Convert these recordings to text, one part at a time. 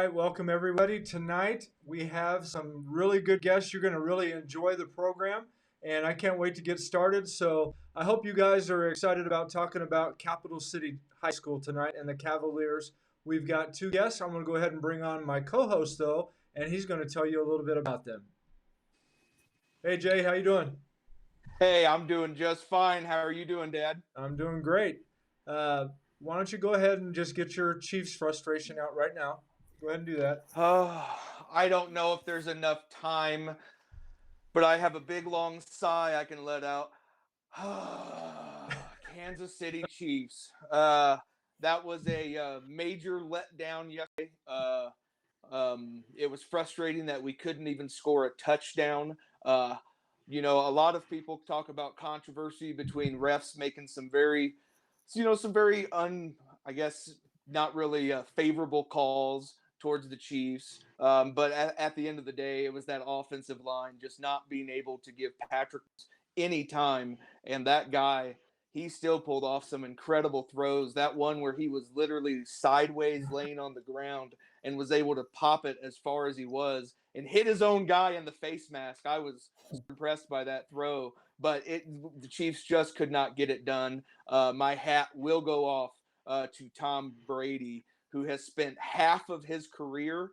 right, welcome everybody. Tonight we have some really good guests. You're going to really enjoy the program, and I can't wait to get started. So I hope you guys are excited about talking about Capital City High School tonight and the Cavaliers. We've got two guests. I'm going to go ahead and bring on my co-host though, and he's going to tell you a little bit about them. Hey Jay, how you doing? Hey, I'm doing just fine. How are you doing, Dad? I'm doing great. Why don't you go ahead and just get your Chiefs frustration out right now? Go ahead and do that. I don't know if there's enough time, but I have a big long sigh I can let out. Kansas City Chiefs. That was a major letdown yesterday. It was frustrating that we couldn't even score a touchdown. A lot of people talk about controversy between refs making some very I guess, not really favorable calls towards the Chiefs. But at the end of the day, it was that offensive line just not being able to give Patrick any time. And that guy, he still pulled off some incredible throws. That one where he was literally sideways laying on the ground and was able to pop it as far as he was and hit his own guy in the face mask. I was impressed by that throw, but the Chiefs just could not get it done. My hat will go off to Tom Brady, who has spent half of his career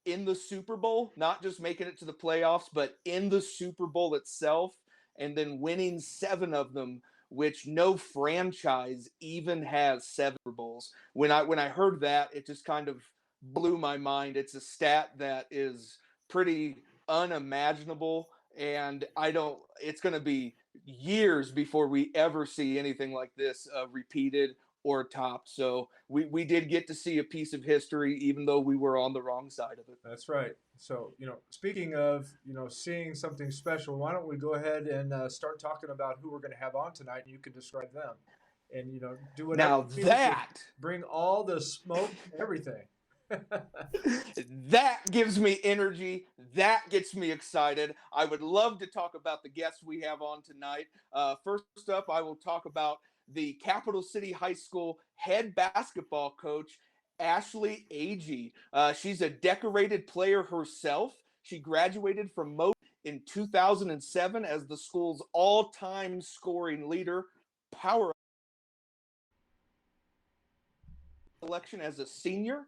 in the Super Bowl, not just making it to the playoffs, but in the Super Bowl itself, and then winning 7 of them, which no franchise even has 7 Super Bowls. When I heard that, it just kind of blew my mind. It's a stat that is pretty unimaginable, and it's going to be years before we ever see anything like this repeated or topped. So we did get to see a piece of history, even though we were on the wrong side of it. That's right. So, speaking of, seeing something special, why don't we go ahead and start talking about who we're going to have on tonight, and you can describe them. And, do whatever Now you that bring all the smoke and everything. that gives me energy. That gets me excited. I would love to talk about the guests we have on tonight. First up, I will talk about the Capital City High School head basketball coach, Ashley Agee. She's a decorated player herself. She graduated from Mo in 2007 as the school's all-time scoring leader, power selection as a senior.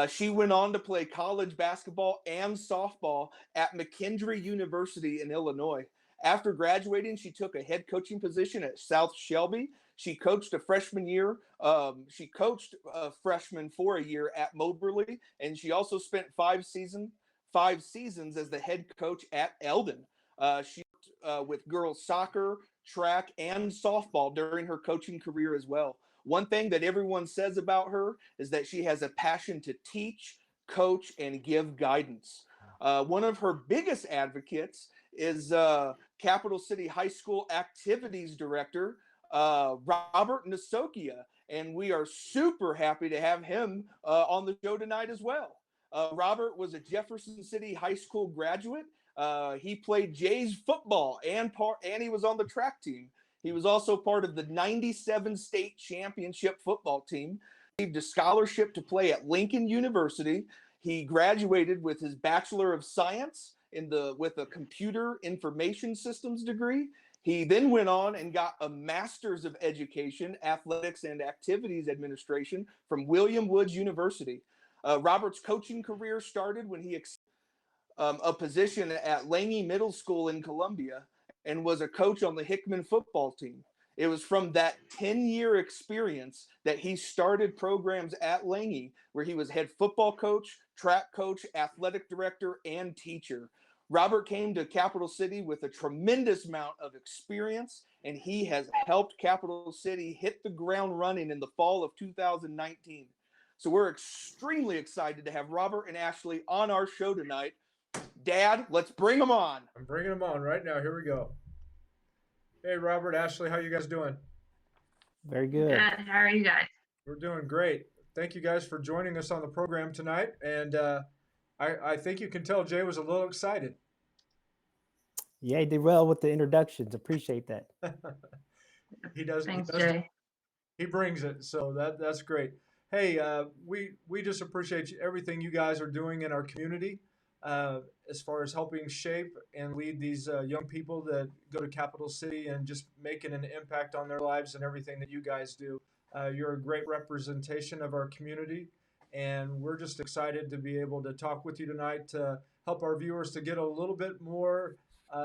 She went on to play college basketball and softball at McKendree University in Illinois. After graduating, she took a head coaching position at South Shelby. She coached a freshman year. She coached a freshman for a year at Moberly, and she also spent 5 seasons as the head coach at Eldon. She worked with girls soccer, track, and softball during her coaching career as well. One thing that everyone says about her is that she has a passion to teach, coach, and give guidance. One of her biggest advocates is Capital City High School Activities Director, Robert Ndessokia, and we are super happy to have him on the show tonight as well. Robert was a Jefferson City High School graduate. He played Jays football and he was on the track team. He was also part of the 97 state championship football team. He received a scholarship to play at Lincoln University. He graduated with his Bachelor of Science with a computer information systems degree. He then went on and got a Master's of Education, Athletics and Activities Administration from William Woods University. Robert's coaching career started when he accepted a position at Lange Middle School in Columbia and was a coach on the Hickman football team. It was from that 10-year experience that he started programs at Lange, where he was head football coach, track coach, athletic director, and teacher. Robert came to Capital City with a tremendous amount of experience, and he has helped Capital City hit the ground running in the fall of 2019. So we're extremely excited to have Robert and Ashley on our show tonight. Dad, let's bring them on. I'm bringing them on right now. Here we go. Hey, Robert, Ashley, how you guys doing? Very good. Good. How are you guys? We're doing great. Thank you guys for joining us on the program tonight. And I think you can tell Jay was a little excited. Yeah, he did well with the introductions. Appreciate that. He does. Thanks, he does, Jay. He brings it. So that's great. Hey, we just appreciate everything you guys are doing in our community uh, as far as helping shape and lead these young people that go to Capital City and just making an impact on their lives and everything that you guys do. You're a great representation of our community, and we're just excited to be able to talk with you tonight to help our viewers to get a little bit more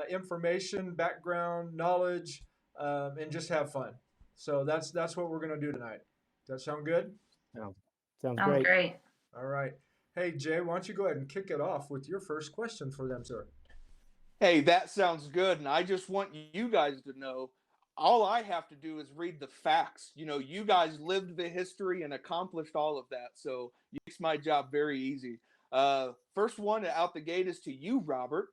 information, background, knowledge, and just have fun. So that's what we're going to do tonight. Does that sound good? Oh, sounds Sounds great. great. All right. Hey, Jay, why don't you go ahead and kick it off with your first question for them, sir? Hey, that sounds good. And I just want you guys to know all I have to do is read the facts. You guys lived the history and accomplished all of that. So it makes my job very easy. First one out the gate is to you, Robert.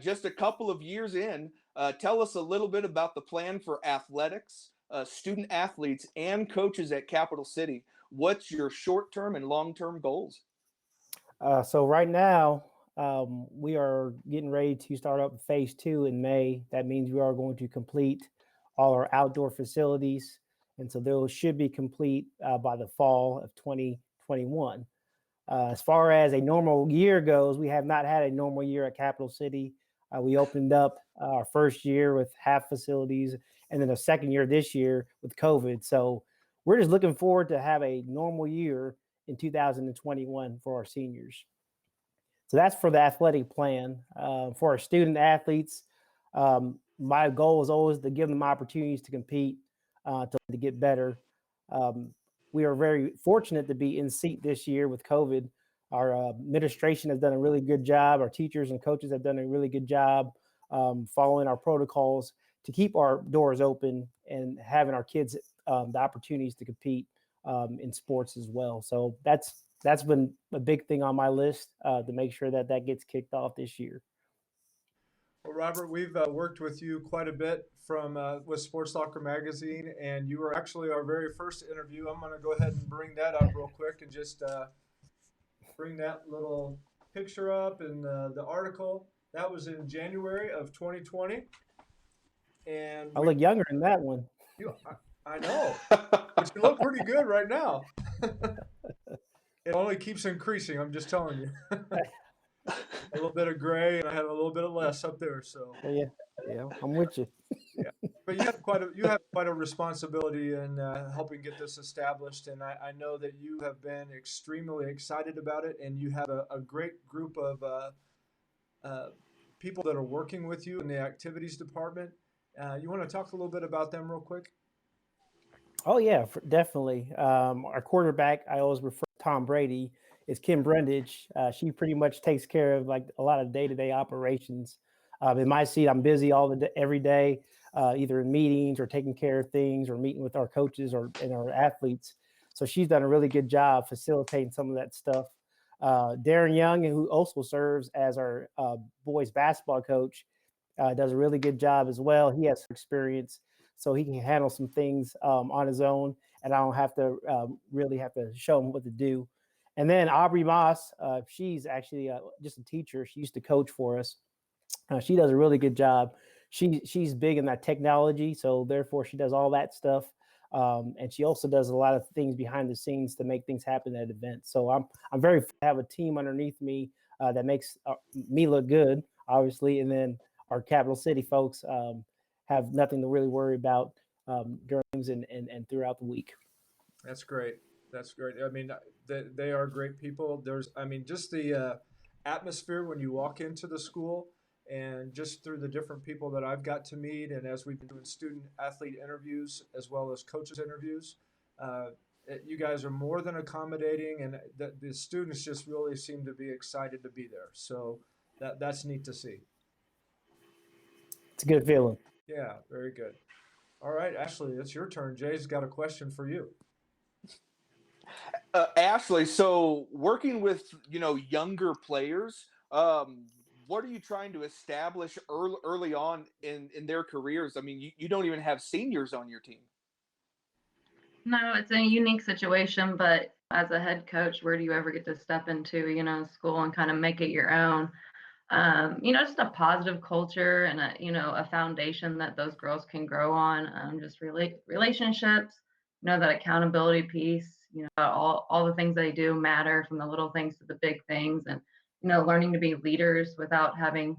Just a couple of years in, tell us a little bit about the plan for athletics, student athletes, and coaches at Capital City. What's your short term and long term goals? So right now, we are getting ready to start up phase 2 in May. That means we are going to complete all our outdoor facilities. And so those should be complete by the fall of 2021. As far as a normal year goes, we have not had a normal year at Capital City. We opened up our first year with half facilities and then a second year this year with COVID. So we're just looking forward to have a normal year in 2021 for our seniors. So that's for the athletic plan. For our student athletes, my goal is always to give them opportunities to compete, to get better. Um, we are very fortunate to be in seat this year with COVID. Our administration has done a really good job. Our teachers and coaches have done a really good job following our protocols to keep our doors open and having our kids the opportunities to compete in sports as well. So that's been a big thing on my list to make sure that that gets kicked off this year. Well, Robert, we've worked with you quite a bit from with Sports Locker Magazine, and you were actually our very first interview. I'm going to go ahead and bring that up real quick and just bring that little picture up and the article. That was in January of 2020, and I look younger in that one. I know, but you look pretty good right now. It only keeps increasing. I'm just telling you. A little bit of gray, and I had a little bit of less up there. So Yeah, I'm with you. yeah, but you have quite a responsibility in helping get this established, and I know that you have been extremely excited about it, and you have a great group of uh, people that are working with you in the activities department. You want to talk a little bit about them real quick? Oh yeah, definitely. Our quarterback, I always refer to Tom Brady, is Kim Brundage. She pretty much takes care of like a lot of day-to-day operations. In my seat, I'm busy every day, either in meetings or taking care of things or meeting with our coaches and our athletes. So she's done a really good job facilitating some of that stuff. Darren Young, who also serves as our boys basketball coach, does a really good job as well. He has experience, so he can handle some things on his own, and I don't have to really have to show him what to do. And then Aubrey Moss, she's actually just a teacher. She used to coach for us. She does a really good job. She's big in that technology, so therefore she does all that stuff. And she also does a lot of things behind the scenes to make things happen at events. So I'm very to have a team underneath me that makes me look good, obviously, and then our Capital City folks have nothing to really worry about during and throughout the week. That's great. That's great. I mean, they are great people. I mean, just the atmosphere when you walk into the school, and just through the different people that I've got to meet, and as we've been doing student athlete interviews as well as coaches interviews, uh, you guys are more than accommodating, and the students just really seem to be excited to be there. So that's neat to see. It's a good feeling. Yeah, very good. All right, Ashley, it's your turn. Jay's got a question for you. Ashley, so working with younger players, what are you trying to establish early on in their careers? I mean, you don't even have seniors on your team. No, it's a unique situation, but as a head coach, where do you ever get to step into, school and kind of make it your own? Just a positive culture and a foundation that those girls can grow on. Just relationships, that accountability piece, all the things they do matter, from the little things to the big things, and learning to be leaders without having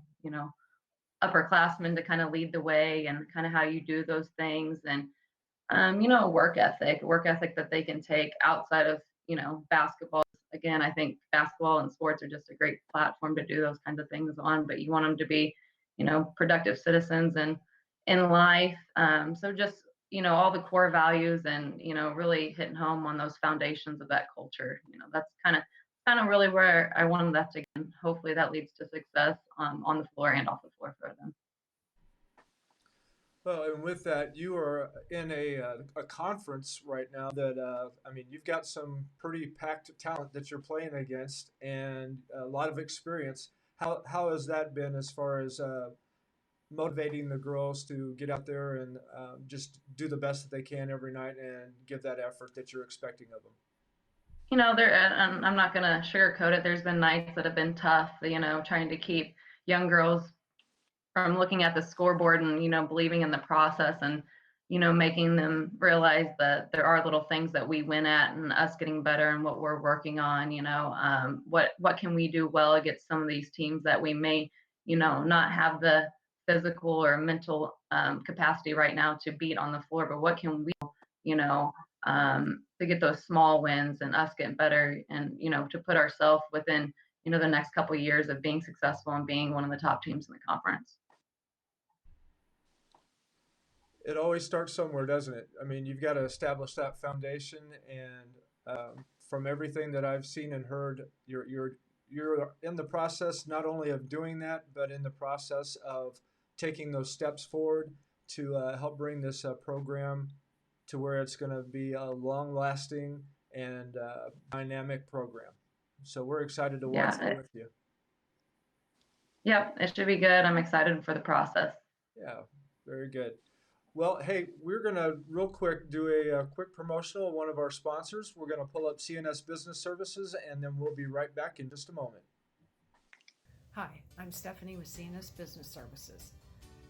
upperclassmen to kind of lead the way, and kind of how you do those things, and work ethic that they can take outside of basketball. Again, I think basketball and sports are just a great platform to do those kinds of things on, but you want them to be productive citizens and in life. So just all the core values, and really hitting home on those foundations of that culture. That's kind of really where I wanted that to go. Hopefully that leads to success on the floor and off the floor for them. Well, and with that, you are in a conference right now that I mean, you've got some pretty packed talent that you're playing against, and a lot of experience. How has that been as far as motivating the girls to get out there and just do the best that they can every night and give that effort that you're expecting of them? And I'm not gonna sugarcoat it. There's been nights that have been tough. Trying to keep young girls from looking at the scoreboard and believing in the process, and making them realize that there are little things that we win at, and us getting better and what we're working on. What can we do well against some of these teams that we may not have the physical or mental capacity right now to beat on the floor, but what can we you know to get those small wins, and us getting better, and to put ourselves within the next couple of years of being successful and being one of the top teams in the conference. It always starts somewhere, doesn't it? I mean, you've got to establish that foundation, and from everything that I've seen and heard, you're in the process not only of doing that, but in the process of taking those steps forward to help bring this program to where it's going to be a long-lasting and dynamic program. So we're excited to watch Yeah, it with you. yep, it should be good. I'm excited for the process. Yeah, very good. Well, hey, we're going to real quick do a quick promotional of one of our sponsors. We're going to pull up CNS Business Services, and then we'll be right back in just a moment. Hi, I'm Stephanie with CNS Business Services.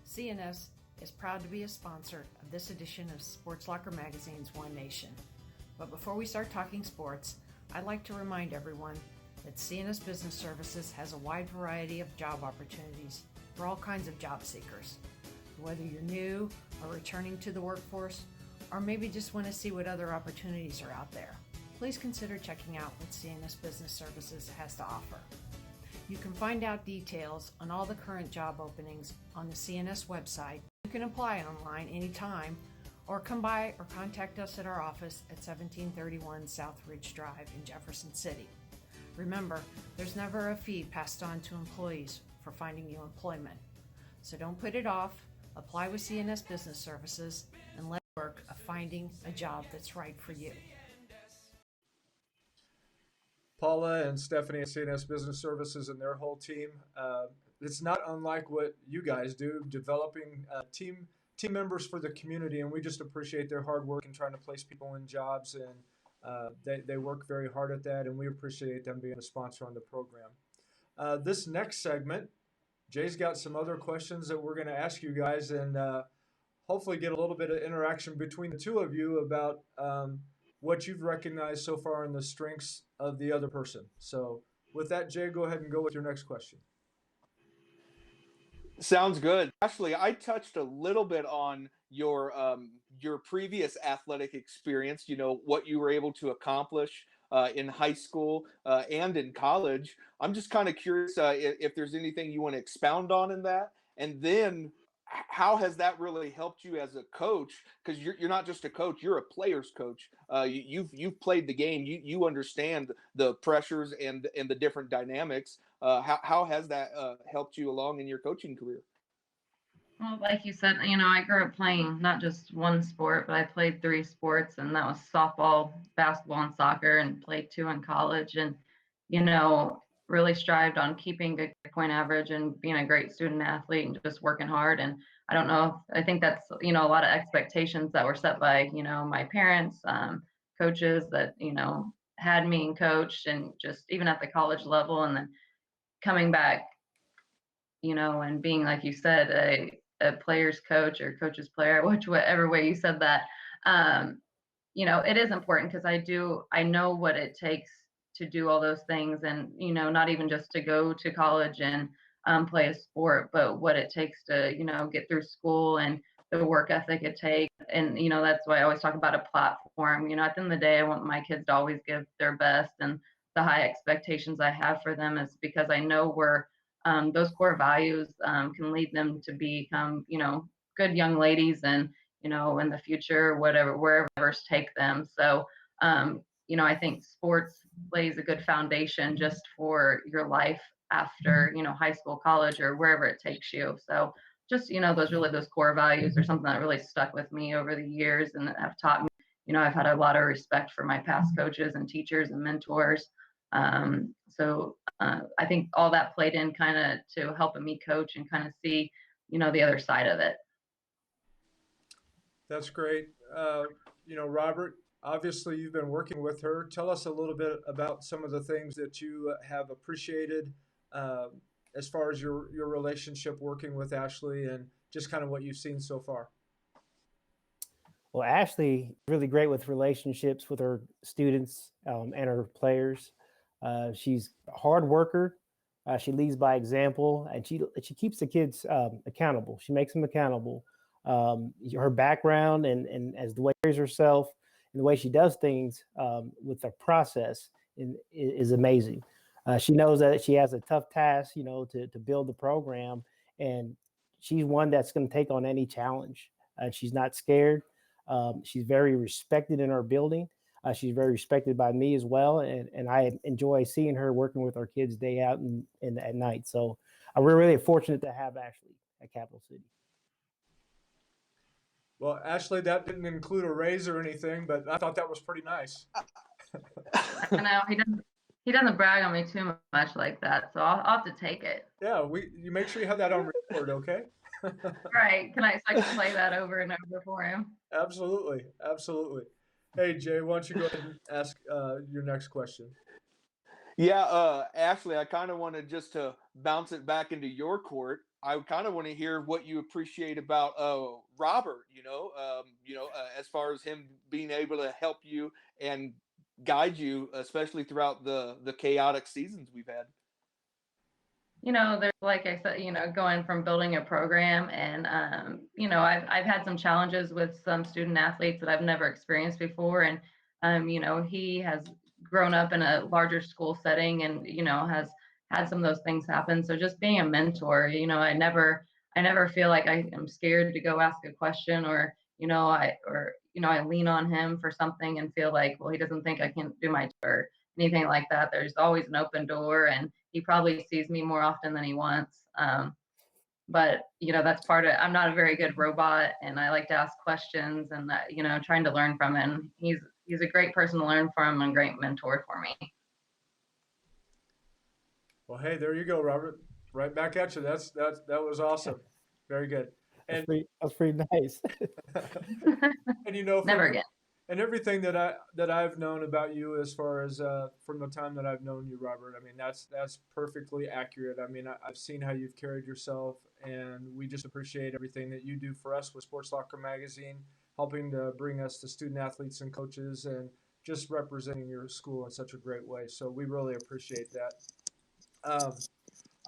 CNS is proud to be a sponsor of this edition of Sports Locker Magazine's One Nation. But before we start talking sports, I'd like to remind everyone that CNS Business Services has a wide variety of job opportunities for all kinds of job seekers. Whether you're new or returning to the workforce, or maybe just want to see what other opportunities are out there, please consider checking out what CNS Business Services has to offer. You can find out details on all the current job openings on the CNS website. You can apply online anytime, or come by or contact us at our office at 1731 South Ridge Drive in Jefferson City. Remember, there's never a fee passed on to employees for finding you employment. So don't put it off. Apply with CNS Business Services and let work of finding a job that's right for you. Paula and Stephanie at CNS Business Services and their whole team. It's not unlike what you guys do, developing team members for the community, and we just appreciate their hard work in trying to place people in jobs, and they work very hard at that, and we appreciate them being a sponsor on the program. This next segment, Jay's got some other questions that we're going to ask you guys, and hopefully get a little bit of interaction between the two of you about what you've recognized so far in the strengths of the other person. So with that, Jay, go ahead and go with your next question. Sounds good. Ashley, I touched a little bit on your previous athletic experience, what you were able to accomplish in high school and in college. I'm just kind of curious if there's anything you want to expound on in that. And then how has that really helped you as a coach? Because you're not just a coach, you're a player's coach. You've played the game. You understand the pressures and the different dynamics. How has that helped you along in your coaching career? Well, like you said, I grew up playing not just one sport, but I played 3 sports, and that was softball, basketball, and soccer, and played 2 in college, and, really strived on keeping a good point average and being a great student athlete and just working hard. And I don't know, I think that's, a lot of expectations that were set by, my parents, coaches that, had me and coached, and just even at the college level, and then coming back, and being, like you said, a player's coach or coach's player, whatever way you said that, it is important because I know what it takes to do all those things, and not even just to go to college and play a sport, but what it takes to get through school and the work ethic it takes. And that's why I always talk about a platform. At the end of the day, I want my kids to always give their best, and the high expectations I have for them is because I know where those core values can lead them to become good young ladies, and in the future, wherever take them. So, I think sports lays a good foundation just for your life after, high school, college, or wherever it takes you. So just, those core values are something that really stuck with me over the years and have taught me, I've had a lot of respect for my past coaches and teachers and mentors. I think all that played in kind of to helping me coach and kind of see, the other side of it. That's great. Robert, obviously you've been working with her. Tell us a little bit about some of the things that you have appreciated uh, as far as your relationship working with Ashley and just kind of what you've seen so far. Well, Ashley is really great with relationships with her students and her players. She's a hard worker. She leads by example, and she keeps the kids accountable. She makes them accountable. Her background and as the way she carries herself and the way she does things with the process is amazing. She knows that she has a tough task, to build the program, and she's one that's going to take on any challenge. She's not scared. She's very respected in our building. She's very respected by me as well, and I enjoy seeing her working with our kids day out and at night. So we're really fortunate to have Ashley at Capital City. Well, Ashley, that didn't include a raise or anything, but I thought that was pretty nice. I know he doesn't brag on me too much like that, so I'll have to take it. Yeah, you make sure you have that on record, okay? Right? So I can play that over and over for him. Absolutely, absolutely. Hey Jay, why don't you go ahead and ask your next question? Yeah, Ashley, I kind of wanted just to bounce it back into your court. I kind of want to hear what you appreciate about Robert. As far as him being able to help you and guide you, especially throughout the chaotic seasons we've had. There's, like I said, going from building a program, and I've had some challenges with some student athletes that I've never experienced before, and he has grown up in a larger school setting, and has had some of those things happen. So just being a mentor, I never feel like I am scared to go ask a question, or I lean on him for something and feel like, well, he doesn't think I can do my job or anything like that. There's always an open door, and he probably sees me more often than he wants. But that's part of it. I'm not a very good robot, and I like to ask questions, and trying to learn from him. He's a great person to learn from and a great mentor for me. Well, hey, there you go, Robert. Right back at you. That was awesome. Very good. And That's pretty nice. and Never again. and everything that I've known about you as far as from the time that I've known you, Robert. I mean, that's perfectly accurate. I mean, I've seen how you've carried yourself, and we just appreciate everything that you do for us with Sports Locker Magazine, helping to bring us to student athletes and coaches, and just representing your school in such a great way. So we really appreciate that. Um,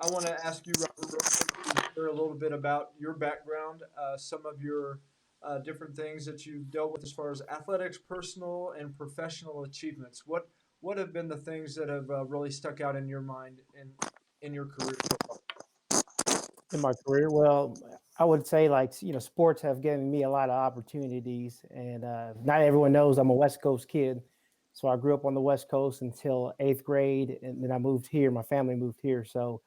I want to ask you, Robert, real quick, to share a little bit about your background, some of your different things that you've dealt with as far as athletics, personal and professional achievements. What have been the things that have really stuck out in your mind in your career so far? In my career, well, I would say sports have given me a lot of opportunities, and not everyone knows I'm a West Coast kid. So I grew up on the West Coast until 8th grade, and then I moved here. My family moved here. So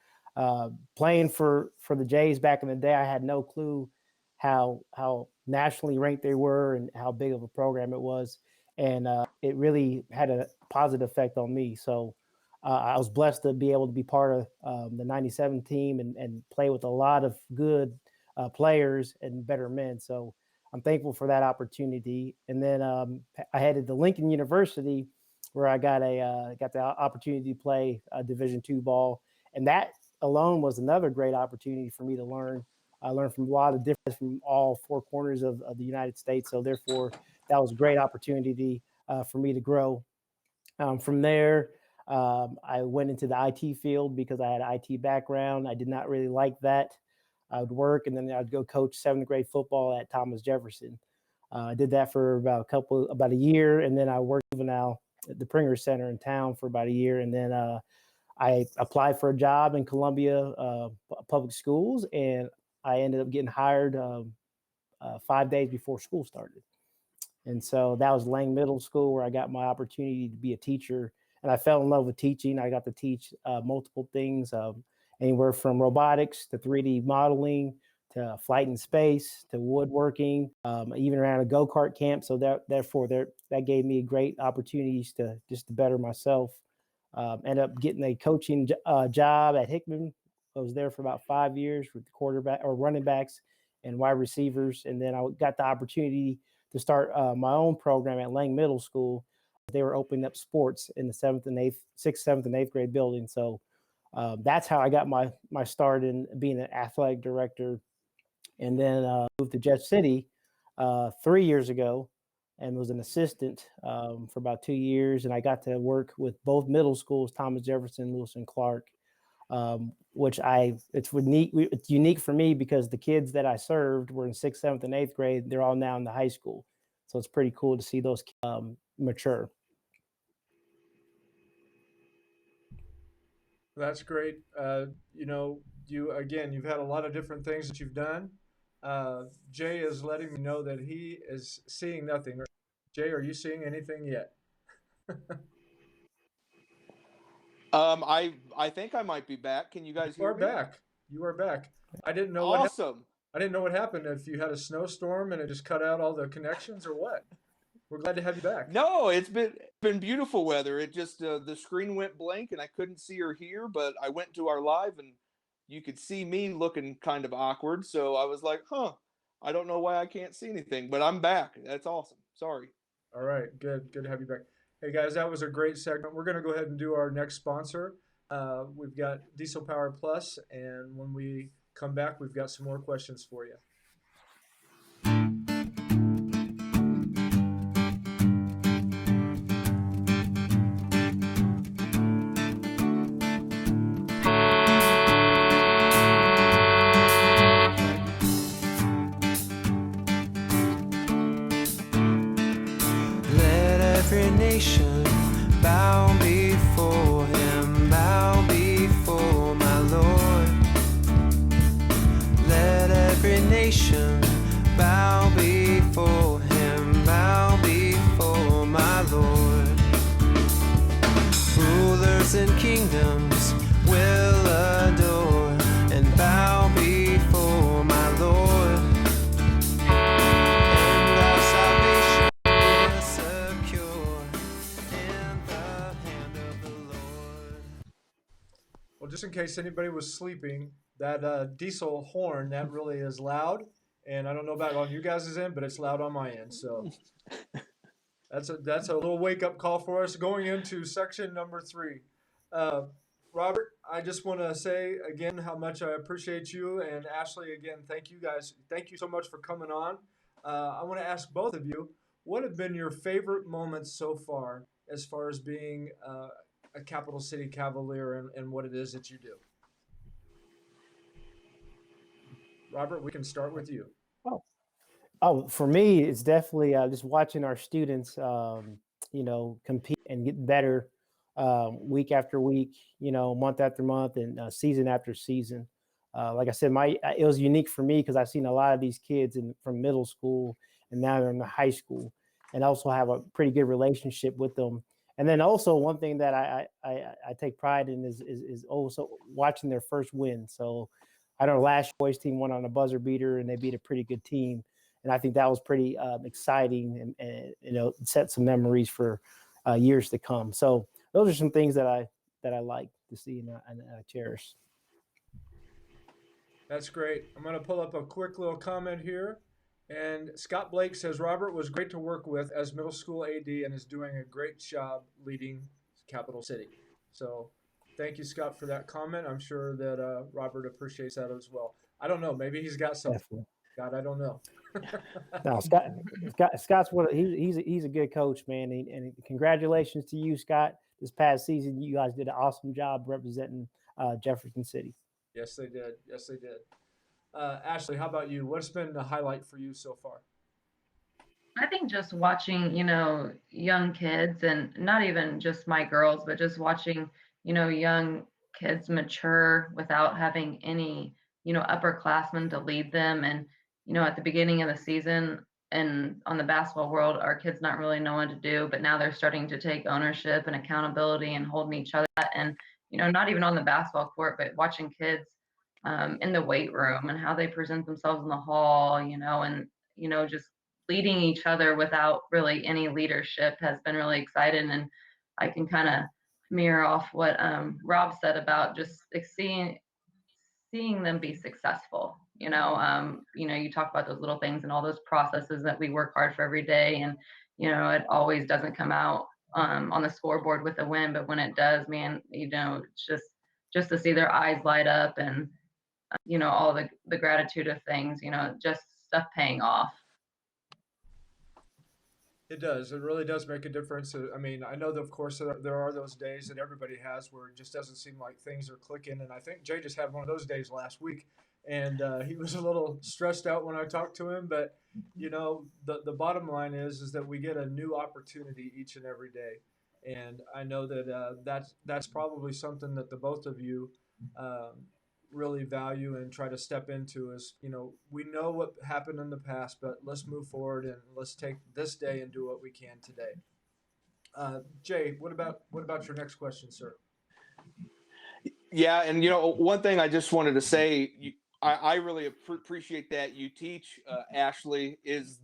playing for the Jays back in the day, I had no clue how nationally ranked they were and how big of a program it was, and it really had a positive effect on me. So I was blessed to be able to be part of the '97 team and play with a lot of good players and better men. So I'm thankful for that opportunity. And then I headed to Lincoln University, where I got the opportunity to play Division II ball, and that alone was another great opportunity for me to learn. I learned from a lot of different from all four corners of the United States. So therefore, that was a great opportunity for me to grow. From there, I went into the IT field because I had an IT background. I did not really like that. I would work and then I'd go coach 7th grade football at Thomas Jefferson. I did that for about a year, and then I worked juvenile at the Pringer Center in town for about a year, and then I applied for a job in Columbia Public Schools, and I ended up getting hired 5 days before school started. And so that was Lang Middle School, where I got my opportunity to be a teacher. And I fell in love with teaching. I got to teach multiple things, anywhere from robotics to 3D modeling to flight in space to woodworking. I even ran a go-kart camp. So that gave me great opportunities to better myself. Ended up getting a coaching job at Hickman. I was there for about 5 years with the quarterback or running backs and wide receivers. And then I got the opportunity to start my own program at Lang Middle School. They were opening up sports in the 6th, 7th, and 8th grade building. So that's how I got my start in being an athletic director. And then moved to Jeff City 3 years ago and was an assistant for about 2 years. And I got to work with both middle schools, Thomas Jefferson, Lewis and Clark, which it's unique for me because the kids that I served were in 6th, 7th, and 8th grade. They're all now in the high school. So it's pretty cool to see those mature. That's great. You've had a lot of different things that you've done. Jay is letting me know that he is seeing nothing. Jay, are you seeing anything yet? I think I might be back. Can you guys You hear are me? back. You are back. I didn't know Awesome. I didn't know what happened. If you had a snowstorm and it just cut out all the connections, or what. We're glad to have you back. No, it's been beautiful weather. It just the screen went blank and I couldn't see or hear, but I went to our live and you could see me looking kind of awkward. So I was like, I don't know why I can't see anything, but I'm back. That's awesome. Sorry. All right, good to have you back. Hey guys, that was a great segment. We're going to go ahead and do our next sponsor. We've got Diesel Power Plus, and when we come back, we've got some more questions for you. Every nation bow before him, bow before my Lord. Let every nation bow before him, bow before my Lord. Rulers and kingdoms will adore and bow before my Lord. And our salvation is secure in the hand of the Lord. Well, just in case anybody was sleeping, that diesel horn, that really is loud. And I don't know about on you guys' end, but it's loud on my end. So that's a little wake-up call for us going into section number 3. Robert, I just want to say again how much I appreciate you, and Ashley, again, thank you guys. Thank you so much for coming on. I want to ask both of you, what have been your favorite moments so far as being a Capital City Cavalier and what it is that you do? Robert, we can start with you. Oh, for me, it's definitely just watching our students, compete and get better week after week, month after month, and season after season. Like I said, it was unique for me because I've seen a lot of these kids from middle school and now they're in the high school, and also have a pretty good relationship with them. And then also one thing that I take pride in is also watching their first win. So I know last boys team won on a buzzer beater and they beat a pretty good team. And I think that was pretty exciting and set some memories for years to come. So those are some things that I like to see and I cherish. That's great. I'm going to pull up a quick little comment here. And Scott Blake says, Robert was great to work with as middle school AD and is doing a great job leading Capital City. So thank you, Scott, for that comment. I'm sure that Robert appreciates that as well. I don't know. Maybe he's got something. Definitely. God, I don't know. No, Scott's he's a good coach, man. And congratulations to you, Scott. This past season, you guys did an awesome job representing Jefferson City. Yes, they did. Yes, they did. Ashley, how about you? What's been the highlight for you so far? I think just watching, young kids and not even just my girls, but just watching, young kids mature without having any, upperclassmen to lead them. And, at the beginning of the season and on the basketball world, our kids not really know what to do, but now they're starting to take ownership and accountability and holding each other. And, not even on the basketball court, but watching kids in the weight room and how they present themselves in the hall, and, just leading each other without really any leadership has been really exciting. And I can kind of mirror off what Rob said about just seeing them be successful. You talk about those little things and all those processes that we work hard for every day, and it always doesn't come out on the scoreboard with a win, but when it does, man, it's just to see their eyes light up and all the gratitude of things, just stuff paying off. It does. It really does make a difference. I mean, I know that, of course, there are those days that everybody has where it just doesn't seem like things are clicking. And I think Jay just had one of those days last week, and he was a little stressed out when I talked to him. But the bottom line is that we get a new opportunity each and every day, and I know that that's probably something that the both of you um, really value and try to step into is, we know what happened in the past, but let's move forward and let's take this day and do what we can today. Jay, what about your next question, sir? Yeah, and one thing I just wanted to say, I really appreciate that you teach, Ashley, is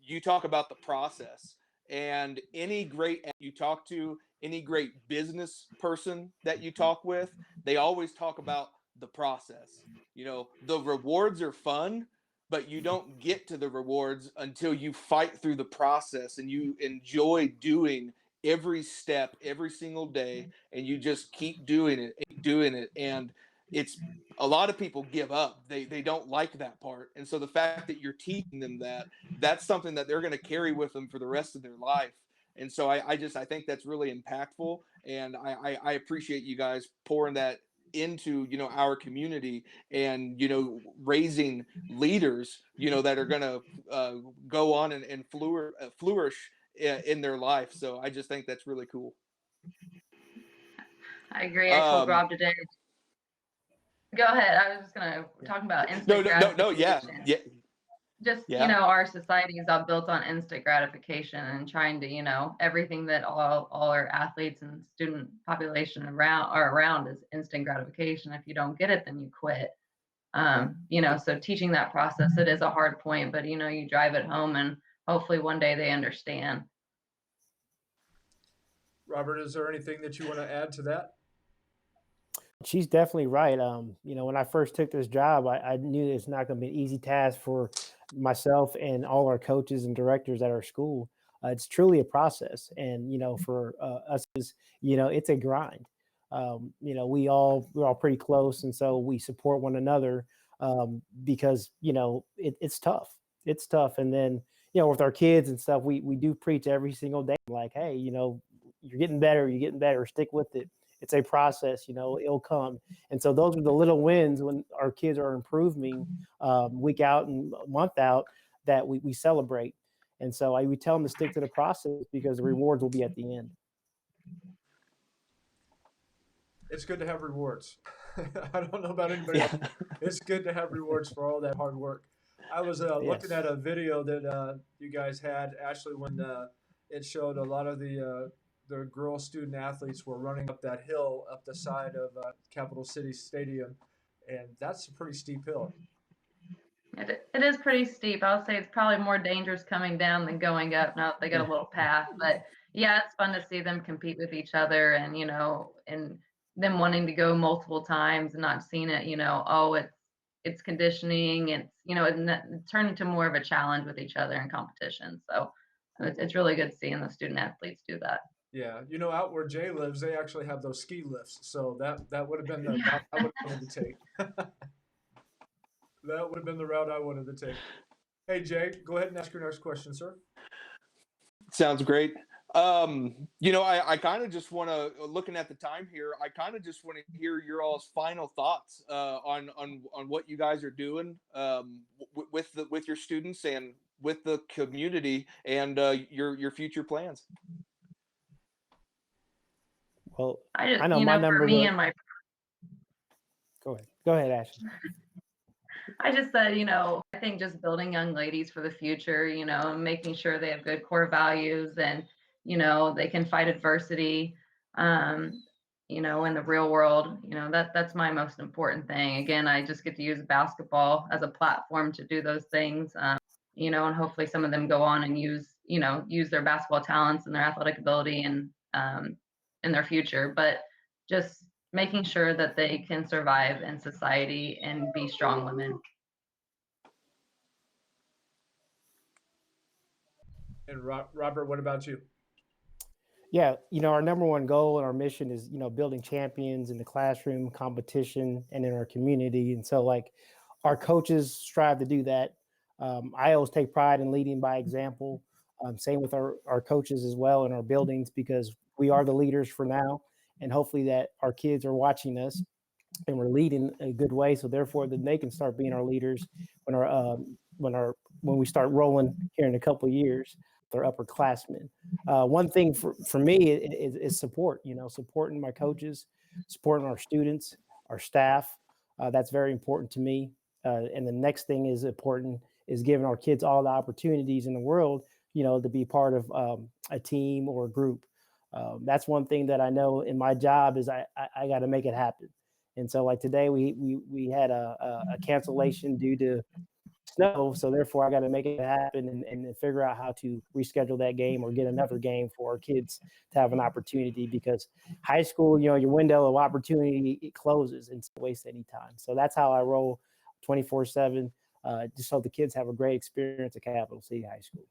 you talk about the process. And any great you talk to, any great business person that you talk with, they always talk about the process. The rewards are fun, but you don't get to the rewards until you fight through the process and you enjoy doing every step every single day, and you just keep doing it. And it's a lot of people give up. They don't like that part. And so the fact that you're teaching them that's something that they're going to carry with them for the rest of their life. And so I think that's really impactful. And I appreciate you guys pouring that into our community, and raising leaders that are going to go on and flourish in their life. So I just think that's really cool. I agree. I told Um, Rob today. Go ahead. I was just gonna talk about no, instant no, yeah, gratification. yeah, Just yeah. our society is all built on instant gratification and trying to everything that all our athletes and student population around is instant gratification. If you don't get it, then you quit. So teaching that process, it is a hard point, but you drive it home, and hopefully one day they understand. Robert, is there anything that you want to add to that? She's definitely right. When I first took this job, I knew it's not going to be an easy task for myself and all our coaches and directors at our school. It's truly a process, and for us, it's a grind. We're all pretty close, and so we support one another because it's tough. It's tough, and then with our kids and stuff, we do preach every single day, like, hey, you're getting better, stick with it. It's a process, it'll come. And so those are the little wins when our kids are improving week out and month out that we celebrate. And so we tell them to stick to the process because the rewards will be at the end. It's good to have rewards. I don't know about anybody else. It's good to have rewards for all that hard work. I was looking at a video that you guys had, Ashley, when it showed a lot of the girl student athletes were running up that hill up the side of Capital City Stadium, and that's a pretty steep hill. It is pretty steep. I would say it's probably more dangerous coming down than going up. Now that they got a little path, but yeah, it's fun to see them compete with each other, and and them wanting to go multiple times and not seeing it. It's conditioning. It's turned into more of a challenge with each other in competition. So it's really good seeing the student athletes do that. Yeah, out where Jay lives, they actually have those ski lifts, so that would have been the route I would have wanted to take. That would have been the route I wanted to take. Hey, Jay, go ahead and ask your next question, sir. Sounds great. I kind of just want to, looking at the time here, I kind of just want to hear your all's final thoughts on what you guys are doing with your students and with the community and your future plans. Well, I just, I know my for numbers me are. and my Go ahead, Ashley. I just said, I think just building young ladies for the future, and making sure they have good core values and, they can fight adversity, in the real world, that's my most important thing. Again, I just get to use basketball as a platform to do those things, and hopefully some of them go on and use their basketball talents and their athletic ability and in their future. But just making sure that they can survive in society and be strong women. And Robert, what about you? Yeah, our number one goal and our mission is, building champions in the classroom, competition, and in our community. And so, like, our coaches strive to do that. I always take pride in leading by example. Same with our coaches as well in our buildings, because we are the leaders for now, and hopefully that our kids are watching us and we're leading a good way. So therefore, then they can start being our leaders when we start rolling here in a couple of years. They're upperclassmen. One thing for me is support. Supporting my coaches, supporting our students, our staff. That's very important to me. And the next thing is important is giving our kids all the opportunities in the world, to be part of a team or a group. That's one thing that I know in my job is I got to make it happen. And so, like today, we had a cancellation due to snow, so therefore I got to make it happen and figure out how to reschedule that game or get another game for our kids to have an opportunity, because high school, your window of opportunity, it closes and don't waste any time. So that's how I roll 24/7, just so the kids have a great experience at Capital City High School.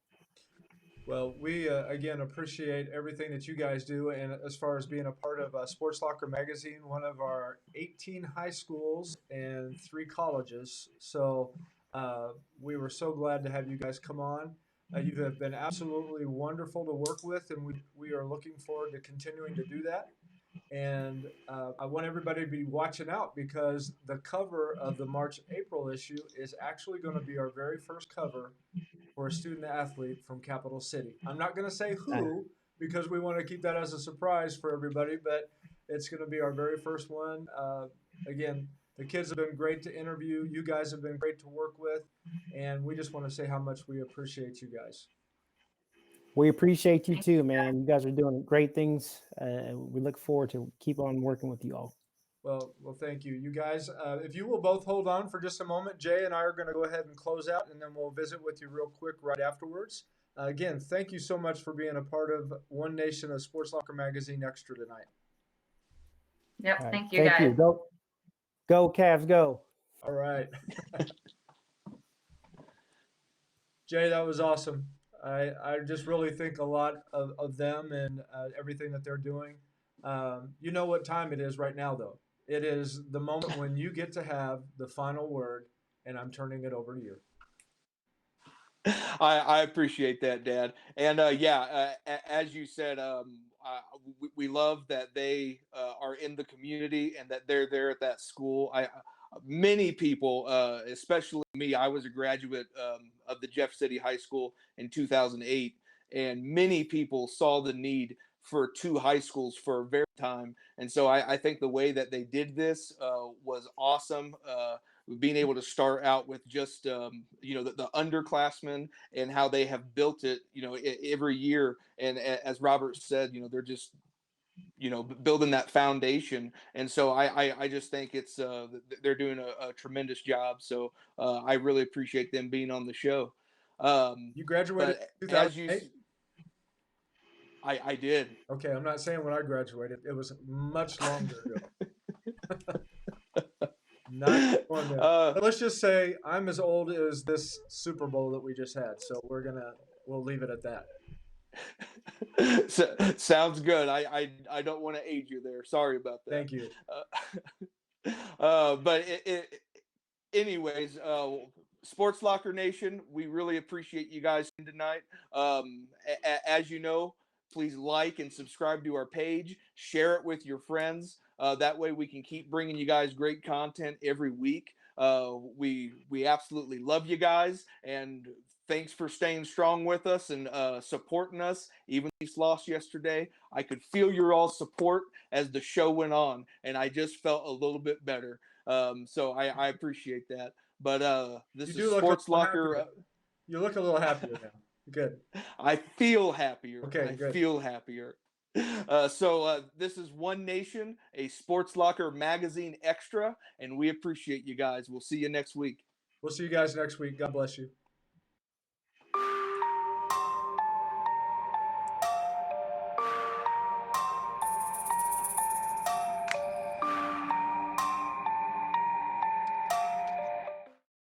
Well, we again appreciate everything that you guys do, and as far as being a part of Sports Locker Magazine, one of our 18 high schools and 3 colleges. So we were so glad to have you guys come on. You have been absolutely wonderful to work with, and we are looking forward to continuing to do that. And I want everybody to be watching out, because the cover of the March April issue is actually going to be our very first cover for a student athlete from Capital City. I'm not going to say who, because we want to keep that as a surprise for everybody, but it's going to be our very first one. Again, the kids have been great to interview. You guys have been great to work with. And we just want to say how much we appreciate you guys. We appreciate you too, man. You guys are doing great things. We look forward to keep on working with you all. Well, thank you. You guys, if you will both hold on for just a moment, Jay and I are going to go ahead and close out, and then we'll visit with you real quick right afterwards. Again, thank you so much for being a part of One Nation of Sports Locker Magazine Extra tonight. Yep. Right. Thank you, guys. Go Cavs, go. All right. Jay, that was awesome. I just really think a lot of them and everything that they're doing. You know what time it is right now, though. It is the moment when you get to have the final word, and I'm turning it over to you. I appreciate that, Dad. And as you said, we love that they are in the community and that they're there at that school. Many people, especially me, I was a graduate of the Jeff City High School in 2008, and many people saw the need for 2 high schools for a very time. And so I think the way that they did this was awesome. Being able to start out with just the underclassmen and how they have built it every year, and as Robert said, they're just building that foundation. And so I just think it's they're doing a tremendous job. So I really appreciate them being on the show. You graduated in as you 2008? I did. Okay, I'm not saying when I graduated. It was much longer ago. Not on there. But let's just say I'm as old as this Super Bowl that we just had. So we'll leave it at that. Sounds good. I don't want to age you there. Sorry about that. Thank you. But anyways, Sports Locker Nation, we really appreciate you guys tonight. As you know, please like and subscribe to our page, share it with your friends. That way we can keep bringing you guys great content every week. We absolutely love you guys, and thanks for staying strong with us and supporting us. Even if you lost yesterday, I could feel your all support as the show went on, and I just felt a little bit better. So I appreciate that. But this You is do look a Sports little Locker. happier. You look a little happier now. Good. I feel happier. Okay, I good. feel happier. So this is One Nation, a Sports Locker magazine extra, and we appreciate you guys. We'll see you next week. We'll see you guys next week. God bless you.